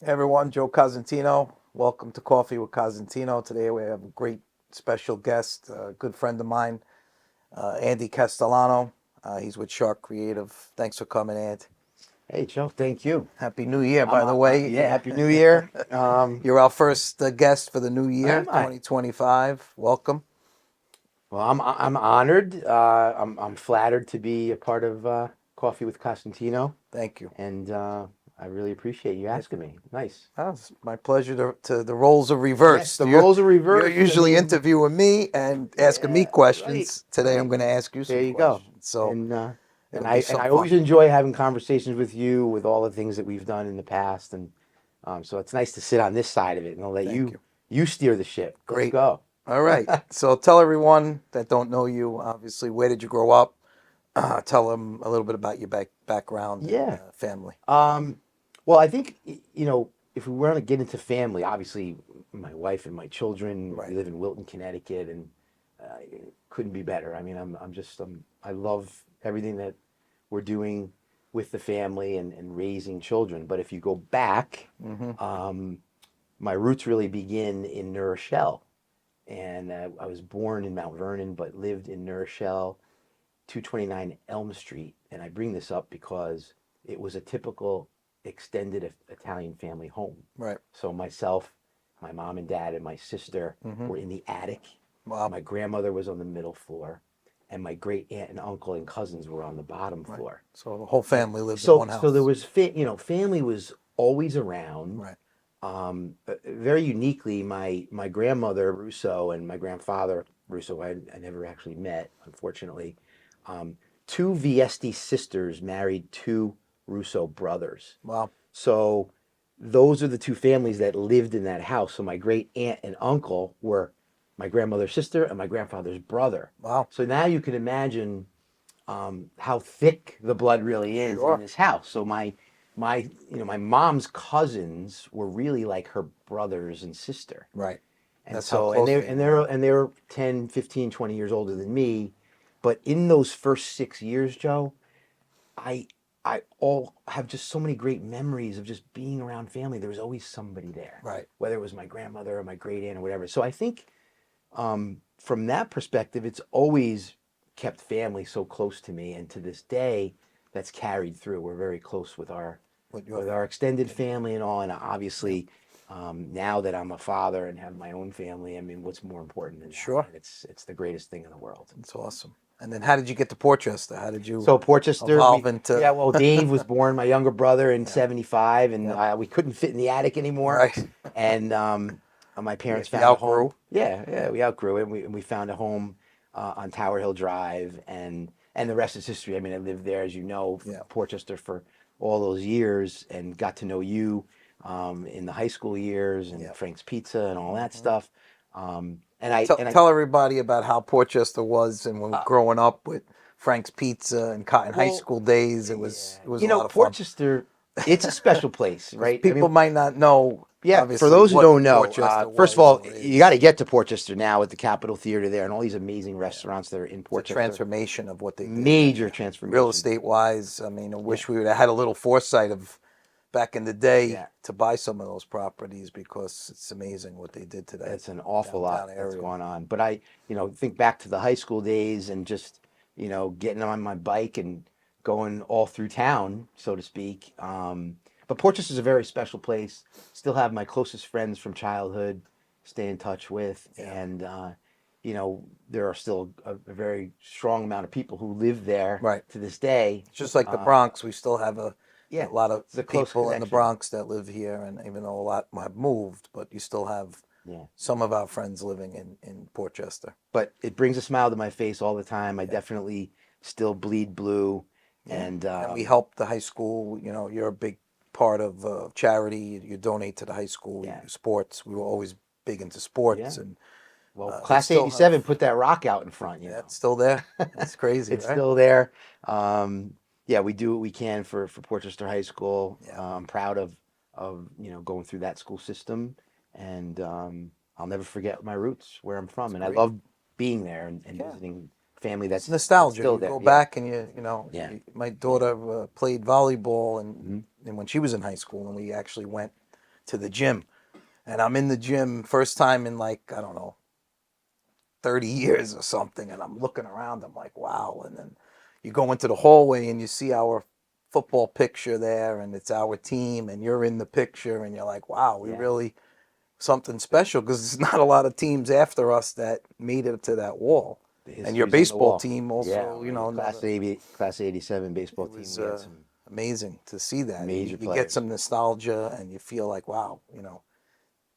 Hey everyone, Joe Cosentino. Welcome to Coffee with Cosentino. Today we have a great special guest, a good friend of mine, Andy Castellano. He's with Shark Creative. Thanks for coming, Ant. Hey, Joe, thank you. Happy New Year, by the way. Yeah, Happy New Year. You're our first guest for the new year, Am I? 2025. Welcome. Well, I'm honored. I'm flattered to be a part of Coffee with Costantino, Thank you. and I really appreciate you asking me. Nice. It's my pleasure to the roles are Yes, reversed. the roles are You're reversed. usually interviewing me and asking me Yeah, questions. Today I'm right. going to ask you There some you go. questions. So And uh, and it'll be I and some I fun. always enjoy having conversations with you with all the things that we've done in the past, and so it's nice to sit on this side of it, and I'll let Thank you. you steer the ship. Let's Great. go. All right. So tell everyone that don't know you, obviously, where did you grow up? Tell them a little bit about your background and Yeah. family. Well, I think, if we want to get into family, obviously my wife and my children, we Right. live in Wilton, Connecticut, and it couldn't be better. I mean, I love everything that we're doing with the family and raising children. But if you go back, Mm-hmm. um, my roots really begin in New Rochelle. And I was born in Mount Vernon, but lived in New Rochelle, 229 Elm Street. And I bring this up because it was a typical extended Italian family home. Right. So myself, my mom and dad, and my sister Mm-hmm. were in the attic. Wow. My grandmother was on the middle floor, and my great aunt and uncle and cousins were on the bottom Right. floor. So the whole family lived in So one so there house. was family was always around. Right. Very uniquely, my grandmother Russo and my grandfather Russo, I never actually met, unfortunately. Um, Two Viesti sisters married two Russo brothers. Wow. So those are the two families that lived in that house. So my great aunt and uncle were my grandmother's sister and my grandfather's brother. Wow. So now you can imagine how thick the blood really is in Sure. this house. So my mom's cousins were really like her brothers and sister. Right. And That's how so and close they they and were. they're 10, 15, 20 years older than me. But in those first 6 years, Joe, I I all have just so many great memories of just being around family. There was always somebody there, Right. whether it was my grandmother or my great aunt or whatever. So I think from that perspective, it's always kept family so close to me, and to this day, that's carried through. We're very close with our With your with our extended family. family and all. And Yeah. obviously, now that I'm a father and have my own family, I mean, what's more important than that? Sure. And it's the greatest thing in the world. That's awesome. And then how did you get to Portchester? How did you So Portchester, evolve into? yeah, well, Dave was born, my younger brother, in Yeah. '75, and Yeah. we couldn't fit in the attic anymore. Right. And my parents You found a home. outgrew. Yeah, Yeah. yeah, we outgrew it. And we found a home on Tower Hill Drive, and the rest is history. I mean, I lived there, as you know, Yeah. Portchester for all those years, and got to know you in the high school years, and Yeah. Frank's Pizza and all that Hmm. stuff. And I Tell, and I tell everybody about how Portchester was and when we uh, growing up with Frank's Pizza and Cotton High well, School days. It yeah, was a lot of fun. Portchester, it's a special place, Because right? I people mean, might not know, yeah, for obviously, those who what don't know, Portchester first of was all, or you got to is. get to Portchester now with the Capitol Theater there and all these amazing Yeah. restaurants that are in It's a Portchester. transformation of what they did. Major Real transformation. estate wise, I mean, I Yeah, wish we would have had a little foresight of back in the day yeah. to buy some of those properties because it's amazing what they did to that It's an awful lot downtown that's area. going on. But think back to the high school days and just, getting on my bike and going all through town, so to speak. But Portchester is a very special place. Still have my closest friends from childhood, stay in touch with, Yeah. and there are still a very strong amount of people who live there Right. to this day. It's just like the Uh, Bronx. We still have a yeah, lot of it's a close people in the connection. Bronx that live here, and even though a lot have moved, but you still have Yeah. some of our friends living in Portchester. But it brings a smile to my face all the time. I Yeah. definitely still bleed blue, Yeah. and And we help the high school. You know, you're a big part of charity. You donate to the high school yeah, sports. We were always big into yeah, sports, and Well, We Class still have 87 put that rock out in front, you that's still there. It's crazy, It's right? still there. Yeah, we do what we can for Portchester High School. Yeah, I'm proud of going through that school system, and I'll never forget my roots, where I'm it's from, and I great. love being there and Yeah, visiting family it's that's nostalgia. still You there. go Yeah, back and yeah, my yeah. daughter played volleyball, Hmm. and when she was in high school, and we actually went to the gym, and I'm in the gym first time in like I don't know 30 years or something, and I'm looking around. I'm like, wow. And then you go into the hallway and you see our football picture there, and it's our team, and you're in the picture, and you're like, wow, we Yeah. really something special because there's not a lot of teams after us that made it to that wall. The And your history's on the baseball wall. team Yeah, also, my another. Class 87 baseball It team. was We had some amazing to see that. major You get players. some nostalgia, and you feel like, wow,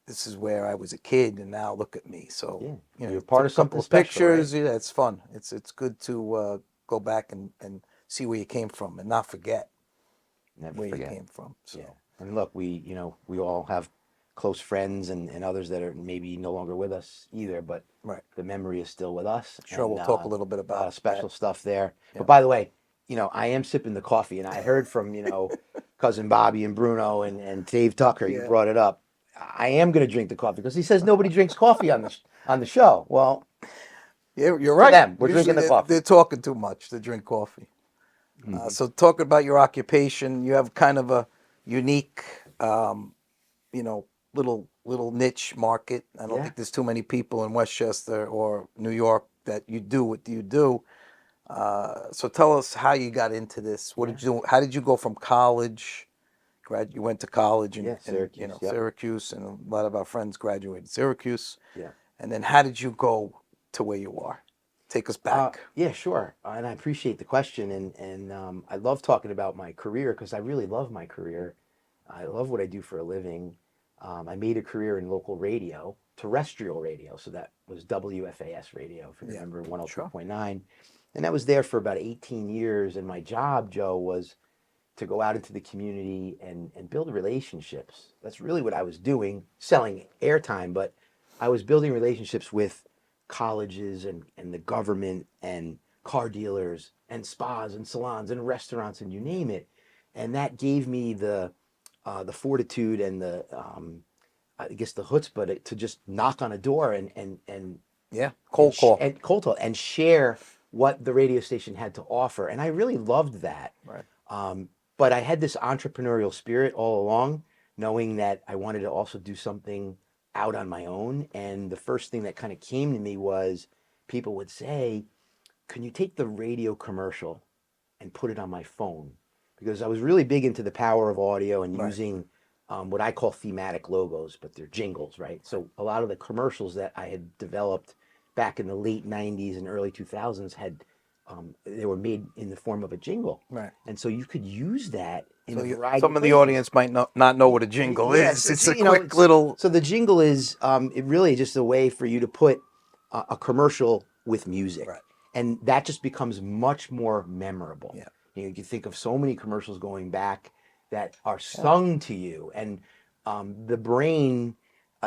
this is where I was a kid, and now look at me. So Yeah, you you're part took a of couple something of special, right? pictures. Yeah, it's fun. It's good to go back and see where you came from, and not forget Never where you forget. came from. Yeah. So And look, we all have close friends and others that are maybe no longer with us either, but right, the memory is still with us, sure, and we'll talk a little bit a lot about of that. special stuff there. But Yeah, by the way, I am sipping the coffee, and I heard from, cousin Bobby and Bruno and Dave Tucker, you yeah, brought it up. I am going to drink the coffee because he says nobody drinks coffee on the show. Well, yeah. You're for right. them, we're Usually drinking the they're coffee. talking too much to drink coffee. Hmm. So talking about your occupation, you have kind of a unique, you know, little niche market. I don't Yeah. think there's too many people in Westchester or New York that you do what you do. So tell us how you got into this. What Yeah. did you do? How did you go from college? You went to college Yeah. in Syracuse. Yep. Syracuse, and a lot of our friends graduated Syracuse. Yeah. And then how did you go to where you are? Take us back. Yeah, sure. And I appreciate the question. And I love talking about my career because I really love my career. I love what I do for a living. I made a career in local radio, terrestrial radio. So that was WFAS radio, if you Yeah, remember, sure. 103.9. And I was there for about 18 years. And my job, Joe, was to go out into the community and build relationships. That's really what I was doing, selling airtime, but I was building relationships with colleges and the government and car dealers and spas and salons and restaurants and you name it. And that gave me the fortitude and the I guess the chutzpah to just knock on a door Yeah, cold call. and cold call and share what the radio station had to offer. And I really loved that. Right. Um, but I had this entrepreneurial spirit all along, knowing that I wanted to also do something out on my own. And the first thing that kind of came to me was people would say, can you take the radio commercial and put it on my phone? Because I was really big into the power of audio and Right. using what I call thematic logos, but they're jingles, right? So a lot of the commercials that I had developed back in the late 90s and early 2000s they were made in the form of a jingle. Right. And so you could use that in So a variety of some of the places. audience might not know what a jingle Yeah, is. so It's a you know, quick little. so the jingle is it really just a way for you to put a commercial with music, Right. and that just becomes much more memorable. Yeah. You can think of so many commercials going back that are Yeah. sung to you, and the brain,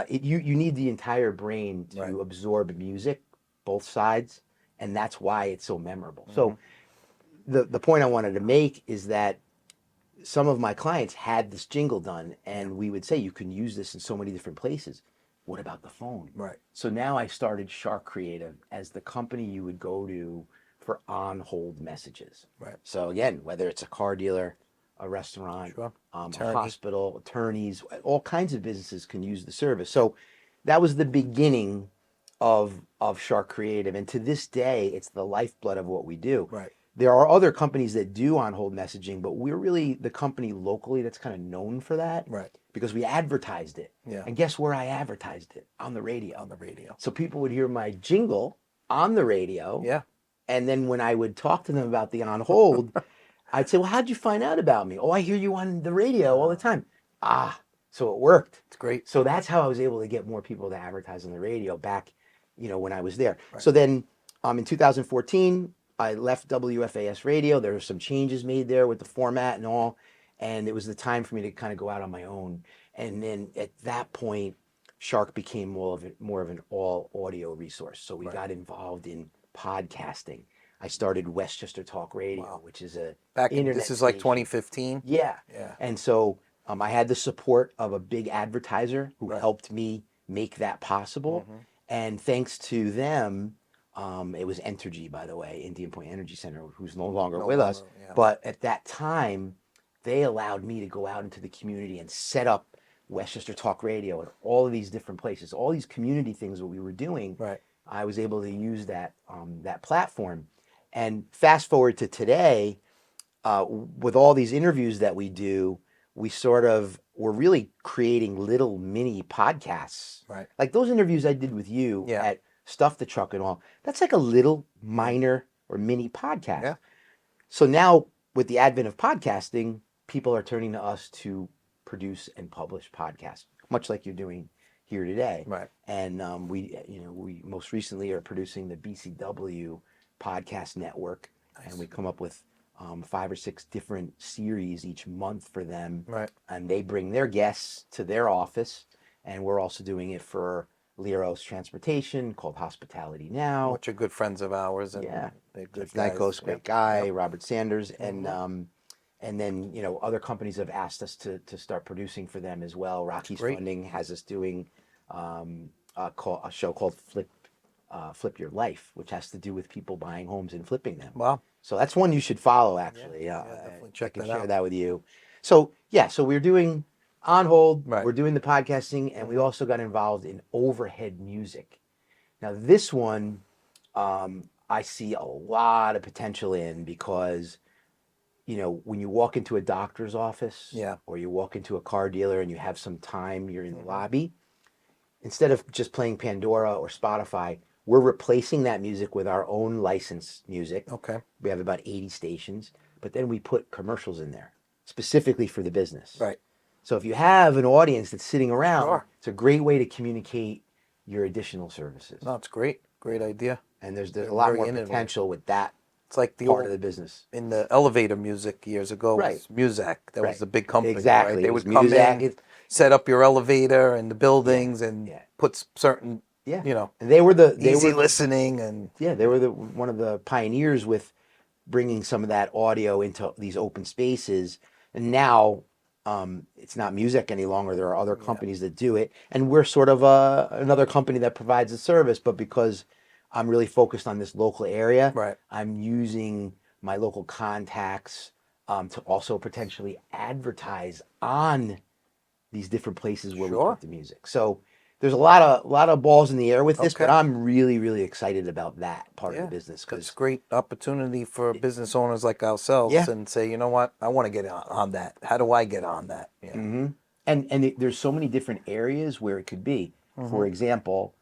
you need the entire brain Right. to absorb music, both sides, and that's why it's so memorable. Hmm. So the point I wanted to make is that some of my clients had this jingle done Yeah. and we would say you can use this in so many different places. What about the phone? Right. So now I started Shark Creative as the company you would go to for on hold messages. Right. So again, whether it's a car dealer, a restaurant, Sure. a Attorney. hospital, attorneys, all kinds of businesses can use the service. So that was the beginning of Shark Creative, and to this day, it's the lifeblood of what we do. Right. There are other companies that do on hold messaging, but we're really the company locally that's kind of known for that Right. because we advertised it. Yeah. And guess where I advertised it? On the radio. On the radio. So people would hear my jingle on the radio. Yeah. And then when I would talk to them about the on hold, I'd say, well, how'd you find out about me? Oh, I hear you on the radio all the time. Ah, so it worked. It's great. So that's how I was able to get more people to advertise on the radio back, when I was there. Right. So then in 2014, I left WFAS radio. There were some changes made there with the format and all. And it was the time for me to kind of go out on my own. And then at that point, Shark became more of an all audio resource. So we Right. got involved in podcasting. I started Westchester Talk Radio, Wow. which is a This internet is like station. 2015. Yeah. Yeah. And so I had the support of a big advertiser who Right. helped me make that possible. Mm-hmm. And thanks to them, it was Entergy, by the way, Indian Point Energy Center, who's no longer No with us. longer. Yeah. But at that time, they allowed me to go out into the community and set up Westchester Talk Radio at all of these different places, all these community things that we were doing. Right. I was able to use that platform. And fast forward to today, with all these interviews that we do, we're really creating little mini podcasts. Right. Like those interviews I did with you Yeah. at Stuff the Truck and all, that's like a little minor or mini podcast. Yeah. So now with the advent of podcasting, people are turning to us to produce and publish podcasts, much like you're doing here today. Right. And we most recently are producing the BCW podcast network, Nice. and we come up with 5 or 6 different series each month for them. Right. And they bring their guests to their office, and we're also doing it for Leros Transportation called Hospitality Now. Which are good friends of ours, and Yeah. they're good Jeff guys. Nikos, great Yep. guy, Yep. Robert Sanders, and then other companies have asked us to start producing for them as well. Rocky's great. Funding has us doing a show called Flip Your Life, which has to do with people buying homes and flipping them. Wow. So that's one you should follow, actually. Definitely check I can that share out. that with you. So so we're doing On Hold, Right. we're doing the podcasting, and we also got involved in overhead music. Now this one, I see a lot of potential in, because when you walk into a doctor's office, Yeah. or you walk into a car dealer and you have some time, you're in the lobby, instead of just playing Pandora or Spotify, we're replacing that music with our own licensed music. Okay. We have about 80 stations, but then we put commercials in there specifically for the business. Right. So if you have an audience that's sitting around, Sure. it's a great way to communicate your additional services. No, it's great. Great idea. And there's a They're lot very more innovative. potential with that It's like the part old of the business. in the elevator music years ago. Right. Was Muzak. That Right. was the big company. Exactly. Right? They It would was come Muzak. in, set up your elevator and the buildings, and Yeah. put certain, Yeah. you know, And they were easy listening, and they were one of the pioneers with bringing some of that audio into these open spaces. And now it's not music any longer. There are other companies that do it, and we're sort of another company that provides the service. But because I'm really focused on this local area, right. I'm using my local contacts to also potentially advertise on these different places where we Sure. put the music. So there's a lot of balls in the air with this, but Okay. I'm really, really excited about that part of the business, It's because a great opportunity for business owners like ourselves, Yeah. and say, you know what, I want to get on that. How do I get on that? Yeah. there's so many different areas where it could be. For example,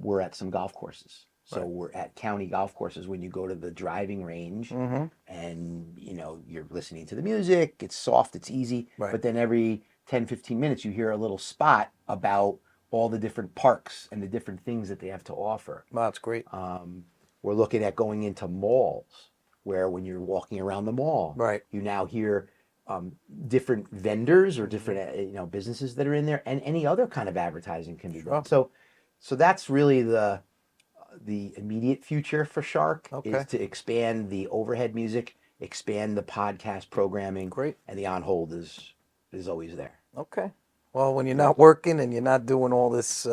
we're at some golf courses. So we're at county golf courses. When you go to the driving range, and you're listening to the music, it's soft, it's easy, Right. but then every 10, 15 minutes you hear a little spot about all the different parks and the different things that they have to offer. Wow, that's great. We're looking at going into malls, where when you're walking around the mall, Right. you now hear different vendors or different businesses that are in there, and any other kind of advertising can be done. So that's really the immediate future for Shark, Okay. is to expand the overhead music, expand the podcast programming. Great. And the On Hold is always there. Okay. Well, when you're not working and you're not doing all this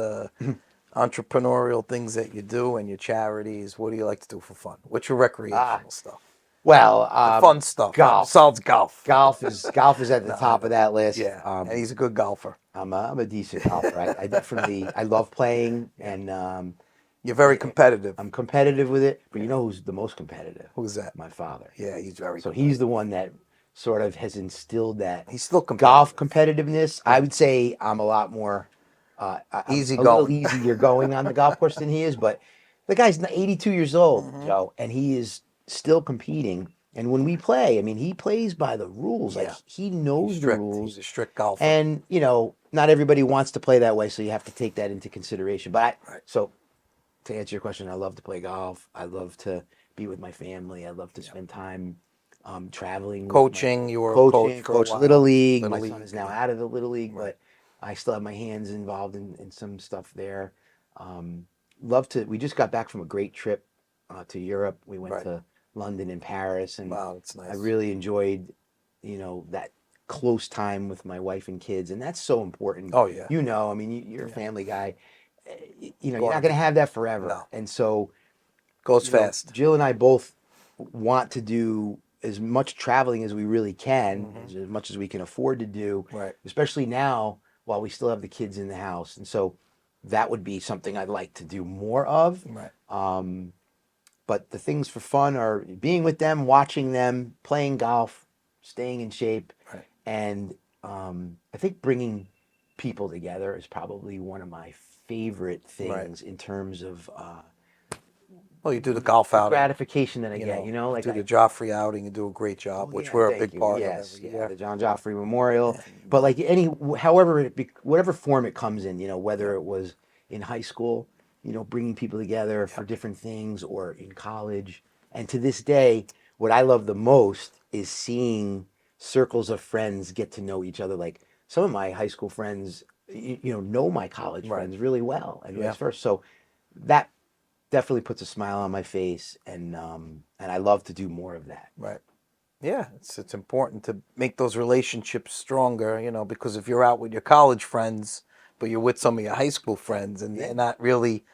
entrepreneurial things that you do and your charities, what do you like to do for fun? What's your recreational stuff? Well, The fun stuff. golf. Besides golf. Golf is at the top of that list. Yeah. And he's a good golfer. I'm a decent golfer. I definitely love playing, and You're very competitive. I'm competitive with it. But you know who's the most competitive? Who's that? My father. Yeah, he's very So competitive. he's the one that sort of has instilled that He's still competitive. golf competitiveness. I would say I'm a lot more Easy a little going. easier going on the golf course than he is. But the guy's 82 years old, Joe, and he is still competing. And when we play, I mean, he plays by the rules. Yeah. Like, he knows the Strict. rules. He's a strict golfer. And, not everybody wants to play that way, so you have to take that into consideration. But so to answer your question, I love to play golf. I love to be with my family. I love to spend time traveling. Coaching. You were a Coaching, coach for a coach while. Little League. Little My League, son is now yeah. out of the Little League, but I still have my hands involved in some stuff there. Love to. We just got back from a great trip to Europe. We went Right. to London and Paris, and Wow, that's I nice. really enjoyed, that close time with my wife and kids, and that's so important. Oh yeah. I mean, you're a Yeah. family guy. You're Going not on going to have that no. forever, and so Goes fast. Jill and I both want to do as much traveling as we really can, Hmm. as much as we can afford to do, Right. especially now while we still have the kids in the house. And so that would be something I'd like to do more of. Right. Um, but the things for fun are being with them, watching them, playing golf, staying in shape, Right. and I think bringing people together is probably one of my favorite Right. things in terms of Well, you do the golf the outing. gratification that I get. You Like do the Joffrey outing. You do a great job, oh which yeah, we're a thank big you. part of Yes, every yeah, year. the John Joffrey Memorial. And But like however whatever form it comes in, yeah. whether it was in high school, bringing people together Yeah. for different things, or in college, and to this day, what I love the most is seeing circles of friends get to know each other. Like some of my high school friends, know my college Right. friends really well, and Yeah. vice versa. So that definitely puts a smile on my face, and I love to do more of that. Right. Yeah, it's important to make those relationships stronger, because if you're out with your college friends, but you're with some of your high school friends and they're Yeah. not really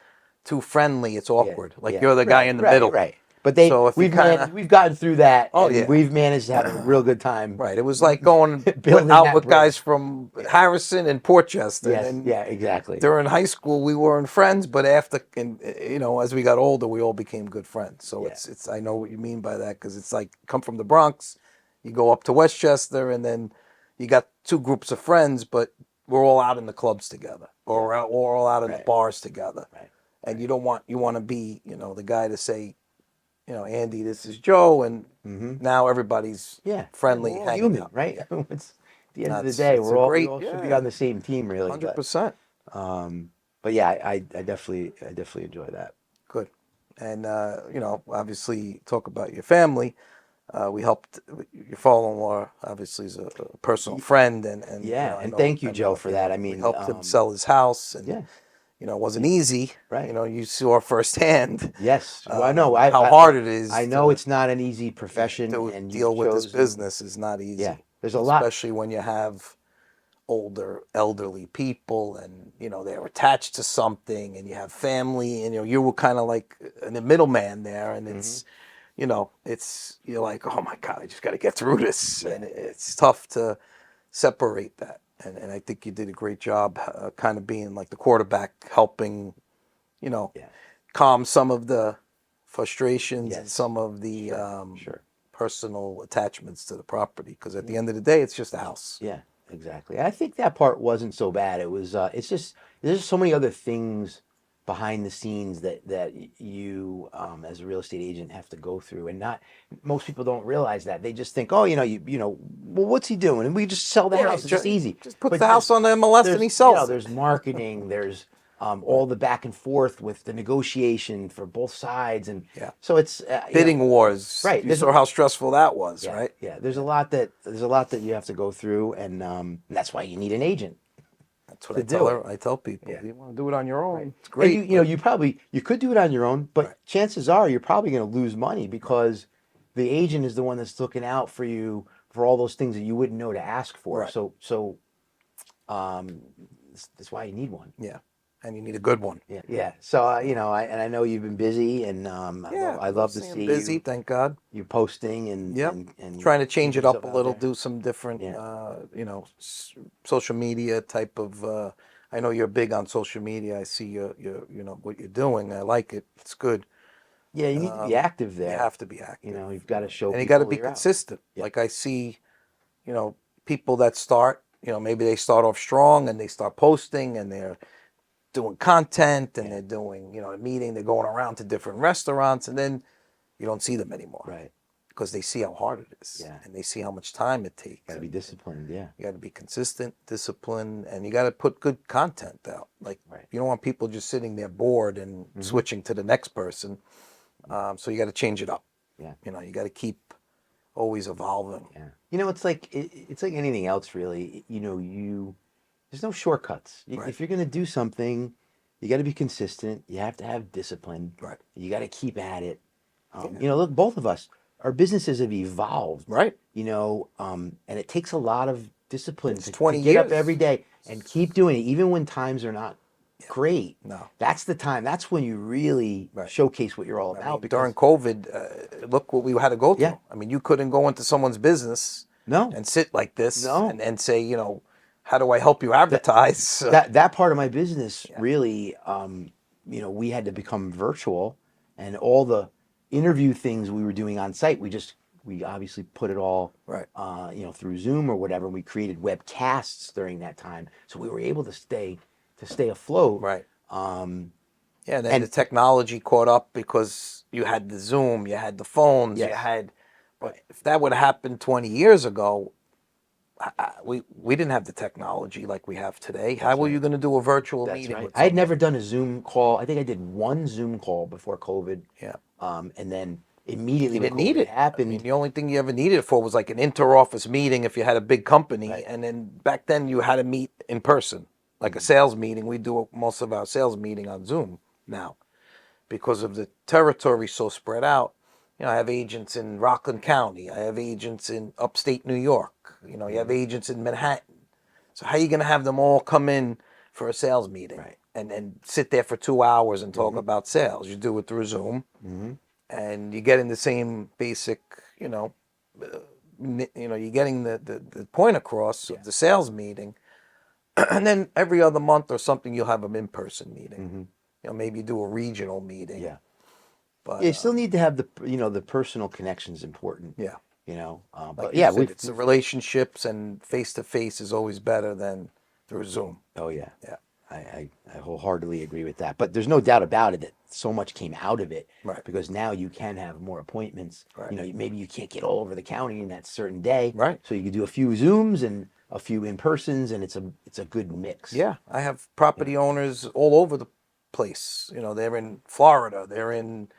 too friendly, it's Yeah, awkward. Like yeah, you're the guy right, in the right, middle. right. But So if you kind of, we've gotten through that, oh and yeah, we've managed to have a real good time right. It was like going building out that with guys bridge. from Yeah. Harrison and Portchester, and Yes. then Yeah. Exactly. during high school we weren't friends, but after, and as we got older, we all became good friends. So Yeah. it's I know what you mean by that, because it's like come from the Bronx, you go up to Westchester, and then you got two groups of friends, but we're all out in the clubs together, or Yeah. we're all out in the Right. bars together. Right. And Right. you want to be the guy to say, Andy, this is Joe, and Mm-hmm. now everybody's Yeah. Yeah. We're friendly, all hanging human, out. right? Yeah, It's at the end of the that's day, it's a we great, all should be yeah, on the same team, really. 100%. Um, but yeah, I definitely enjoy that. Good. And, obviously, talk about your family. We helped your father-in-law, obviously, is a personal friend, and Yeah, and thank you, I Joe, know, for that. I we mean, helped him sell his house, and yeah, it wasn't easy. right. You saw firsthand Yes. Well, I know. how hard it is I know to, it's not an easy profession, and you've deal with this chosen. business is not Yeah. easy, There's a lot. especially when you have older elderly people, and they're attached to something, and you have family, and you were kind of like a middleman there, and Hmm. you're like, oh my god, I just got to get through this, Yeah. and it's tough to separate that, and I think you did a great job, kind of being like the quarterback, helping you know Yeah. calm some of the frustrations and Yes. some of the Sure. Sure. personal attachments to the property, because at the Yeah. end of the day, it's just a house. Yeah. Exactly. I think that part wasn't so bad. It was. It's just there's just so many other things behind the scenes that you, as a real estate agent, have to go through, and not most people don't realize that. They just think, oh, well, what's he doing? And we just sell the Yeah, house. It's just easy. just puts But the house on the MLS and he sells it. there's marketing. There's Right. all the back and forth with the negotiation for both sides, and Yeah. so it's Bidding wars. right. You saw how stressful that was, Yeah, right? yeah. There's a lot that you have to go through, and that's why you need an agent That's what to I tell do it. her. I tell people, Yeah, you want to do it on your right. own, it's And you great, you know but you could do it on your own, but right, chances are you're probably going to lose money right, because the agent is the one that's looking out for you for all those things that you wouldn't know to ask for. right. So um, that's why you need one. Yeah, and you need a good one. Yeah, yeah. So I know you've been busy, and Yeah, I I'm love to staying see busy, you thank God. posting and Yep. and Trying to change keeping it up yourself a out little, there. do some different, Yeah. social media type of. I know you're big on social media. I see what you're doing. I like it. It's good. Yeah, you need to be active You there. have to be active, You've got to show and you got to people be you're out. consistent. Yeah. Like I see, people that start. Maybe they start off strong and they start posting and they're doing content and Yeah. they're doing, a meeting. They're going around to different restaurants, and then you don't see them anymore Right. because they see how hard it is, Yeah. and they see how much time it takes. Got to be And disciplined. Yeah. you got to be consistent, disciplined, and you got to put good content out. Like Right. you don't want people just sitting there bored and switching to the next person. So you got to change it up. Yeah. You got to keep always evolving. Yeah. It's like anything else, really. You there's no shortcuts. Right. If you're going to do something, you got to be consistent. You have to have discipline. Right. You got to keep at it. Yeah. You know, look, both of us, our businesses have evolved. Right. You know, and it takes a lot of discipline It's to 20 get up every years. day and keep doing it, even when times are not great. No. That's the time. That's when you really Right. showcase what you're all I about. mean, Because during COVID, look what we had to go yeah, through. I mean, you couldn't go into someone's business no, and sit like this no. and say, how do I help you advertise? That part of my business Yeah. really, you know, we had to become virtual, and all the interview things we were doing on site, we obviously put it all, Right. you know, through Zoom or whatever. We created webcasts during that time, so we were able to stay afloat. Right. Um, Yeah, then the and technology caught up because you had the Zoom, you had the phones, yes, but if that would have happened 20 years ago, we didn't have the technology like we have today. How that's were you right. going to do a virtual That's meeting right. with I had someone? never done a Zoom call. I think I did one Zoom call before COVID. Yeah. And then immediately You when didn't need COVID it. I mean, happened, the only thing you ever needed it for was like an inter-office meeting if you had a big company. right? And then back then you had to meet in person, like a sales meeting. We do most of our sales meeting on Zoom now because of the territory so spread out. I have agents in Rockland County. I have agents in upstate New York. You have agents in Manhattan. So how are you going to have them all come in for a sales meeting Right. and sit there for 2 hours and talk Mm-hmm. about sales? You do it through Zoom, Mm-hmm. and you're getting the same basic, you're getting the point across Yeah. of the sales meeting. And then every other month or something, you'll have an in-person meeting. Mm-hmm. Maybe do a regional meeting. Yeah. But Yeah. You still need to have the personal connections important. yeah, like But you yeah, said, it's the relationships, and face to face is always better than through Zoom. oh yeah, Yeah, I wholeheartedly agree with that. But there's no doubt about it that so much came out of it right, because now you can have more appointments. right, You know, maybe you can't get all over the county in that certain day, right. so you can do a few Zooms and a few in persons, and it's a good mix. Yeah, I have You know, property owners all over the place. They're in Florida, they're in,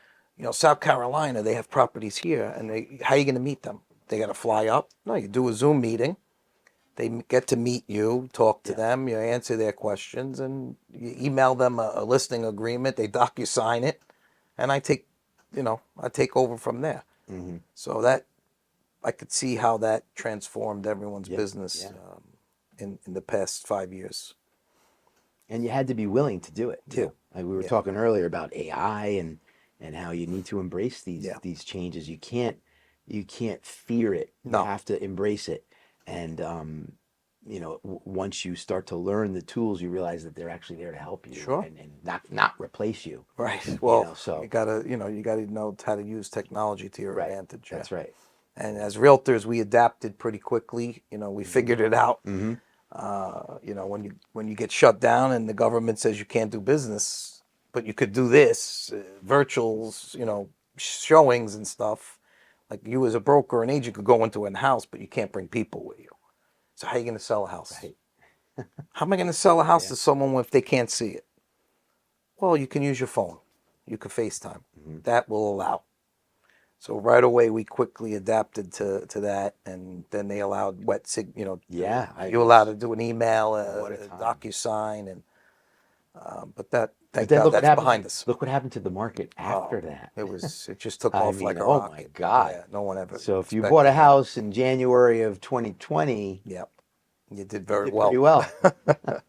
South Carolina. They have properties here, and how are you going to meet them? They got to fly up? No, you do a Zoom meeting. They get to meet you, talk to yeah. them, you answer their questions, and you email them a listing agreement. They docu-sign it, and I take over from there. Mm-hmm. So that I could see how that transformed everyone's Yeah. business Yeah. in the past 5 years. And you had to be willing to do it Yeah, too. Like we were yeah, talking earlier about AI and how you need to embrace yeah. these changes. You can't fear it. You No, have to embrace it. And once you start to learn the tools, you realize that they're actually there to help you sure. and not replace you. Right. Well, you So gotta, you gotta know how to use technology to your right, advantage. Yeah. that's right. And as realtors, we adapted pretty quickly. We figured it out. Mm-hmm. When you get shut down and the government says you can't do business, but you could do this, virtuals, showings and stuff. Like you as a broker and agent could go into a house, but you can't bring people with you. So how are you going to sell a house? Right. How am I going to sell a house Yeah. to someone if they can't see it? Well, you can use your phone. You can FaceTime. Mm-hmm. That will allow. So right away we quickly adapted to that, and then they allowed Yeah. you allowed to do an email, What a a time. DocuSign, and but that, But thank then God, look what that's happened. behind us. Look what happened to the market after Oh, that. it just took I off mean, like a oh my rocket. God. Yeah, no one ever So if you bought a expected that. house in January of 2020, Yeah, you did you very did pretty well. well. So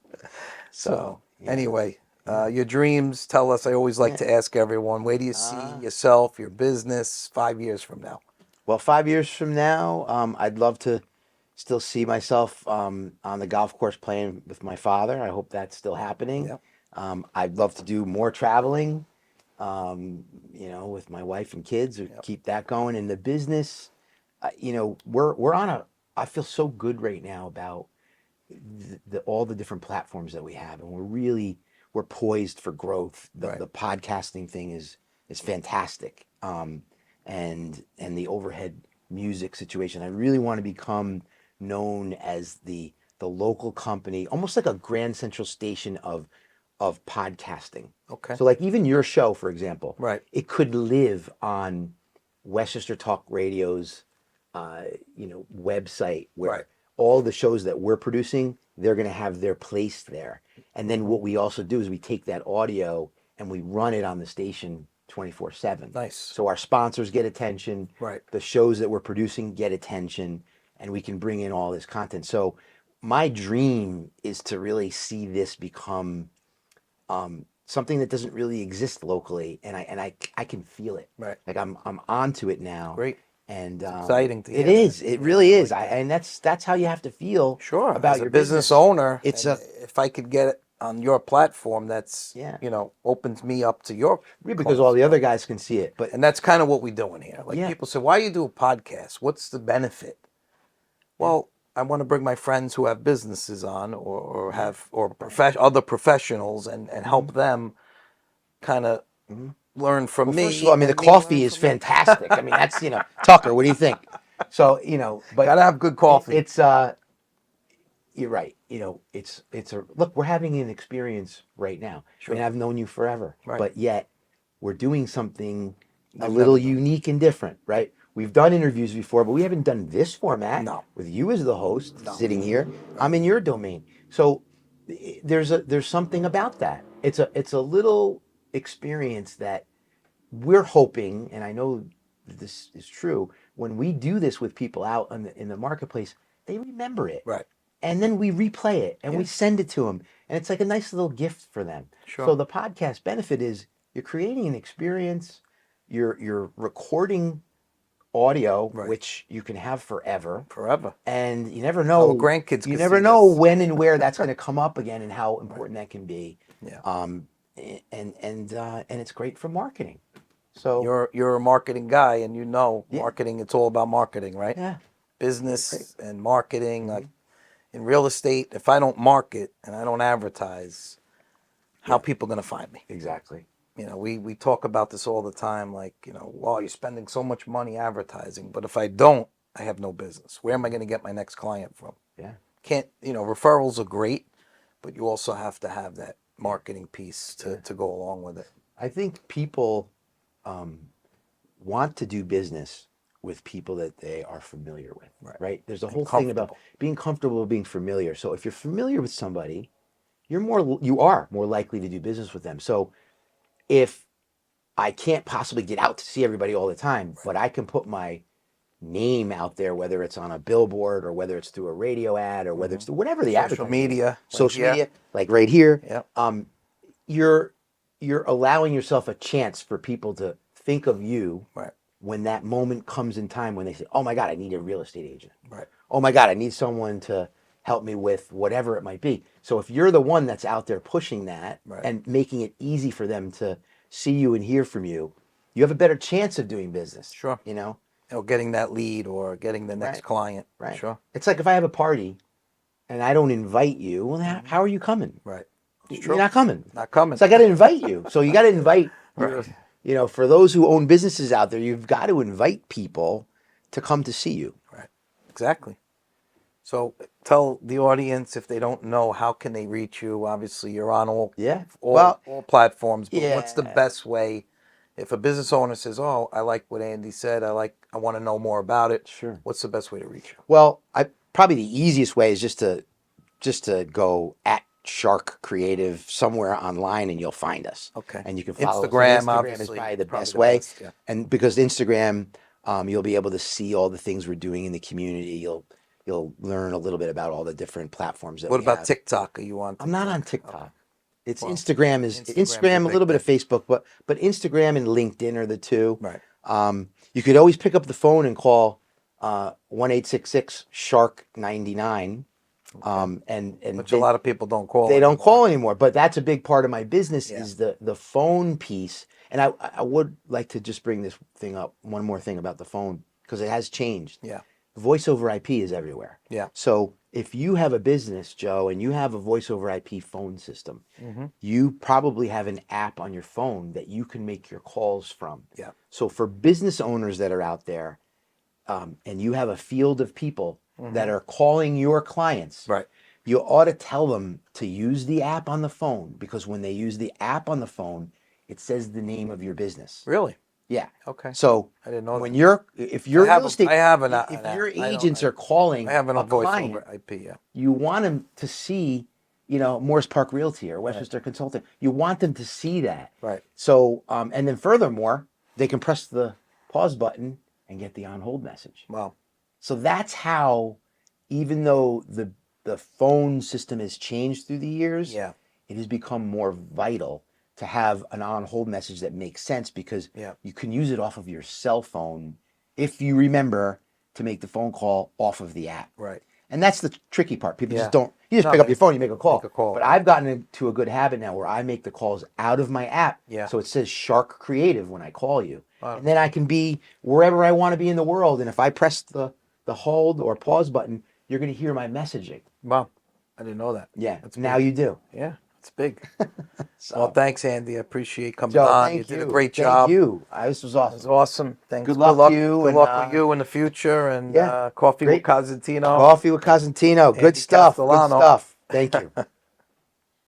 So yeah, anyway, yeah, your dreams. Tell us. I always like yeah. to ask everyone, where do you see yourself, your business, 5 years from now? Well, 5 years from now, I'd love to still see myself on the golf course playing with my father. I hope that's still happening. Yeah, I'd love to do more traveling, with my wife and kids, or yeah, keep that going. In the business, we're on a. I feel so good right now about all the different platforms that we have, and we're poised for growth. The right, the podcasting thing is fantastic, and the overhead music situation. I really want to become known as the local company, almost like a Grand Central Station of podcasting. okay, So like even your show, for example, right, it could live on Westchester Talk Radio's website right, where all the shows that we're producing, they're going to have their place there. And then what we also do is we take that audio and we run it on the station 24/7. Nice. So our sponsors get attention. Right. The shows that we're producing get attention, and we can bring in all this content. So my dream is to really see this become something that doesn't really exist locally, and I can feel it. Right. Like I'm onto it now. Great. And Exciting to it hear is. that. It Yeah, really I is. like that. And that's how you have to feel Sure. about As a your business owner, It's and if I could get it on your platform, that's, Yeah. opens me up to your because all the other guys can see it. But And that's kind of what we're doing here. Like Yeah. people say, why you do a podcast? What's the benefit? Well, I want to bring my friends who have businesses on or have other professionals and help them kind of learn from well, me. first of all, I mean the and me learn coffee is from them. fantastic. I mean that's Tucker. What do you think? So but Gotta have good coffee. It's you're right. It's a look. We're having an experience right now. Sure. I mean, I've known you forever, Right. but yet we're doing something a I've little never done. unique and different, right? We've done interviews before, but we haven't done this format. No. With you as the host, sitting here. I'm in your domain, so there's something about that. It's a little experience that we're hoping, and I know this is true. When we do this with people out in the marketplace, they remember it. Right. And then we replay it and we send it to them, and it's like a nice little gift for them. Sure. So the podcast benefit is you're creating an experience, you're recording audio, Right. which you can have forever, Forever. and you never know. Our grandkids You could never see know this. when and where that's going to come up again, and how important that can be. Yeah. And it's great for marketing. So You're a marketing guy, and marketing. It's all about marketing, right? yeah, Business and marketing. Like in real estate, if I don't market and I don't advertise, how people going to find me? exactly. We talk about this all the time. Like, well, you're spending so much money advertising, but if I don't, I have no business. Where am I going to get my next client from? Yeah. Can't, referrals are great, but you also have to have that marketing piece to go along with it. I think people want to do business with people that they are familiar with, right? There's a whole thing about being comfortable, being familiar. So if you're familiar with somebody, you are more likely to do business with them. So if I can't possibly get out to see everybody all the time, but I can put my name out there, whether it's on a billboard or whether it's through a radio ad or whether it's through whatever the Social media. social media, like right here, Yep. you're allowing yourself a chance for people to think of you Right. when that moment comes in time when they say, oh my God, I need a real estate agent. Right. Oh my God, I need someone to help me with whatever it might be. So if you're the one that's out there pushing that and making it easy for them to see you and hear from you, you have a better chance of doing business. Sure. Getting that lead or getting the next client. Right. Sure. It's like if I have a party and I don't invite you, well, how are you coming? Right. You're not coming. Not coming. So I got to invite you. So you got to invite, Right. for those who own businesses out there, you've got to invite people to come to see you. Right. Exactly. So tell the audience, if they don't know, how can they reach you? Obviously, you're on all platforms, but what's the best way? If a business owner says, "Oh, I like what Andy said. I want to know more about it." Sure. What's the best way to reach you? Well, probably the easiest way is just to go at Shark Creative somewhere online, and you'll find us. Okay. And you can follow Instagram. us. Instagram Obviously, is probably the best the way. best, yeah. And because Instagram, you'll be able to see all the things we're doing in the community. You'll learn a little bit about all the different platforms that we have. What about TikTok? Are you on TikTok? I'm not on TikTok. Okay. It's Well, Instagram Instagram, a little bit of Facebook, but Instagram and LinkedIn are the two. Right. You could always pick up the phone and call 1-866-SHARK-99. Which a lot of people don't call. They don't call anymore, but that's a big part of my business is the phone piece. And I would like to just bring this thing up, one more thing about the phone, because it has changed. Yeah. Voice over IP is everywhere. Yeah. So if you have a business, Joe, and you have a voice over IP phone system, you probably have an app on your phone that you can make your calls from. Yeah. So for business owners that are out there, and you have a field of people that are calling your clients, Right. you ought to tell them to use the app on the phone, because when they use the app on the phone, it says the name of your business. Really? Yeah. Okay. So I didn't know when that. if your I have real estate, I have if your I don't, agents are calling I have it a on voice client, over IP. Yeah. you want them to see, Morris Park Realty or Right. Westminster Consultant. You want them to see that. Right. So, and then furthermore, they can press the pause button and get the on hold message. Wow. So that's how, even though the phone system has changed through the years, Yeah. it has become more vital to have an on hold message that makes sense because Yeah. you can use it off of your cell phone if you remember to make the phone call off of the app. Right. And that's the tricky part. People just Yeah. don't, you just No, pick up they your phone, you make a call. make a call. But I've gotten into a good habit now where I make the calls out of my app. Yeah. So it says Shark Creative when I call you. Wow. And then I can be wherever I want to be in the world. And if I press the hold or pause button, you're going to hear my messaging. Wow. I didn't know that. Yeah. That's Now big. you do. Yeah. It's big. So, Well, thanks, Andy. I appreciate coming Joe, on. You thank did a you. great Thank job. you. This was It was awesome. awesome. Thanks. Good luck to you. Good And, luck with you in the future. And yeah, Coffee with great. Cosentino. Coffee with Cosentino. Good Andy stuff. Good Castellano. stuff. Thank you.